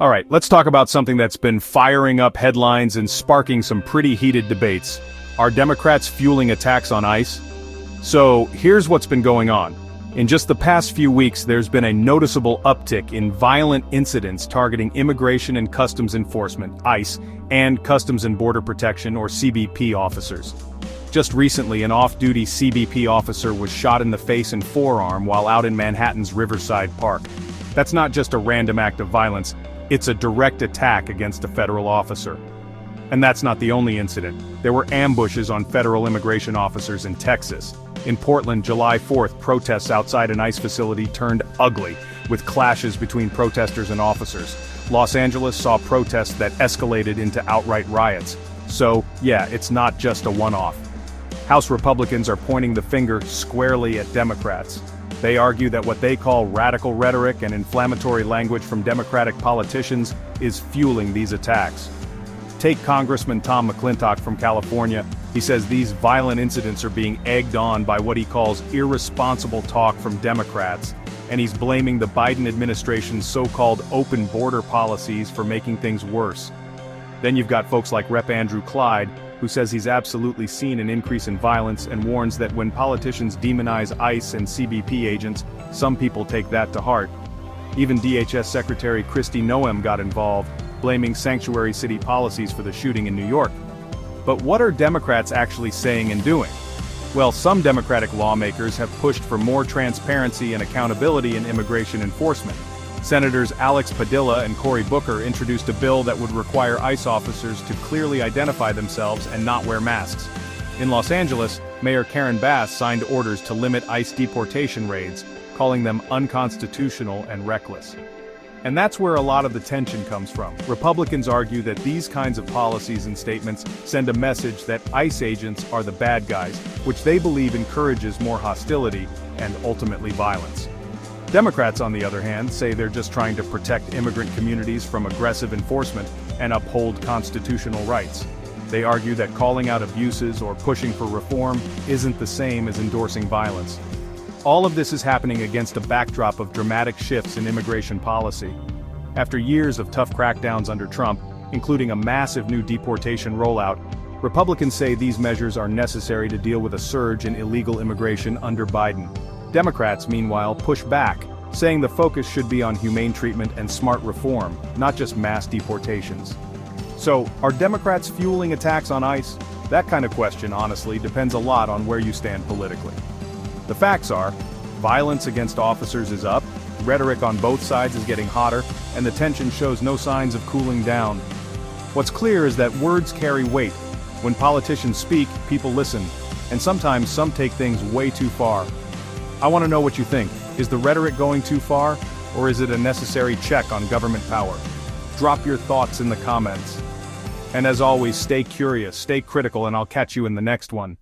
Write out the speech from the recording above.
All right, let's talk about something that's been firing up headlines and sparking some pretty heated debates. Are Democrats fueling attacks on ICE? So, here's what's been going on. In just the past few weeks, there's been a noticeable uptick in violent incidents targeting Immigration and Customs Enforcement, ICE, and Customs and Border Protection, or CBP officers. Just recently, an off-duty CBP officer was shot in the face and forearm while out in Manhattan's Riverside Park. That's not just a random act of violence, it's a direct attack against a federal officer. And that's not the only incident. There were ambushes on federal immigration officers in Texas. In Portland, July 4th, protests outside an ICE facility turned ugly, with clashes between protesters and officers. Los Angeles saw protests that escalated into outright riots. So, yeah, it's not just a one-off. House Republicans are pointing the finger squarely at Democrats. They argue that what they call radical rhetoric and inflammatory language from Democratic politicians is fueling these attacks. Take Congressman Tom McClintock from California. He says these violent incidents are being egged on by what he calls irresponsible talk from Democrats, and he's blaming the Biden administration's so-called open border policies for making things worse. Then you've got folks like Rep. Andrew Clyde, who says he's absolutely seen an increase in violence and warns that when politicians demonize ICE and CBP agents, some people take that to heart. Even DHS Secretary Kristi Noem got involved, blaming sanctuary city policies for the shooting in New York. But what are Democrats actually saying and doing? Well, some Democratic lawmakers have pushed for more transparency and accountability in immigration enforcement. Senators Alex Padilla and Cory Booker introduced a bill that would require ICE officers to clearly identify themselves and not wear masks. In Los Angeles, Mayor Karen Bass signed orders to limit ICE deportation raids, calling them unconstitutional and reckless. And that's where a lot of the tension comes from. Republicans argue that these kinds of policies and statements send a message that ICE agents are the bad guys, which they believe encourages more hostility and ultimately violence. Democrats, on the other hand, say they're just trying to protect immigrant communities from aggressive enforcement and uphold constitutional rights. They argue that calling out abuses or pushing for reform isn't the same as endorsing violence. All of this is happening against a backdrop of dramatic shifts in immigration policy. After years of tough crackdowns under Trump, including a massive new deportation rollout, Republicans say these measures are necessary to deal with a surge in illegal immigration under Biden. Democrats, meanwhile, push back, saying the focus should be on humane treatment and smart reform, not just mass deportations. So, are Democrats fueling attacks on ICE? That kind of question, honestly, depends a lot on where you stand politically. The facts are, violence against officers is up, rhetoric on both sides is getting hotter, and the tension shows no signs of cooling down. What's clear is that words carry weight. When politicians speak, people listen, and sometimes some take things way too far. I want to know what you think. Is the rhetoric going too far, or is it a necessary check on government power? Drop your thoughts in the comments. And as always, stay curious, stay critical, and I'll catch you in the next one.